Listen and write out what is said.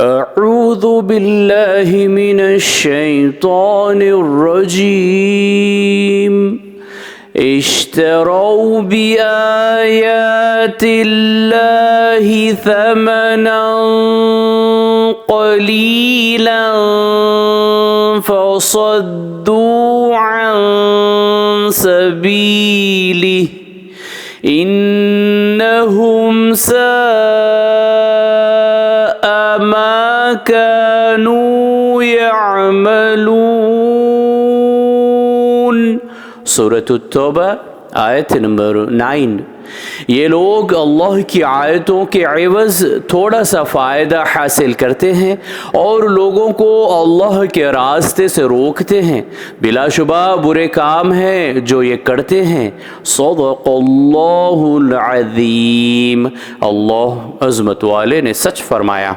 أعوذ بالله من الشيطان الرجيم اشتروا بآيات الله ثمنا قليلا فصدوا عن سبيله إنهم ساء ما كانوا يعملون। सूरत तौबा आयत नंबर 9। ये लोग अल्लाह की आयतों के एवज़ थोड़ा सा फ़ायदा हासिल करते हैं और लोगों को अल्लाह के रास्ते से रोकते हैं। बिलाशुबा बुरे काम हैं जो ये करते हैं। सदक़ल्लाहुल अज़ीम, अल्लाह अज़मत वाले ने सच फरमाया।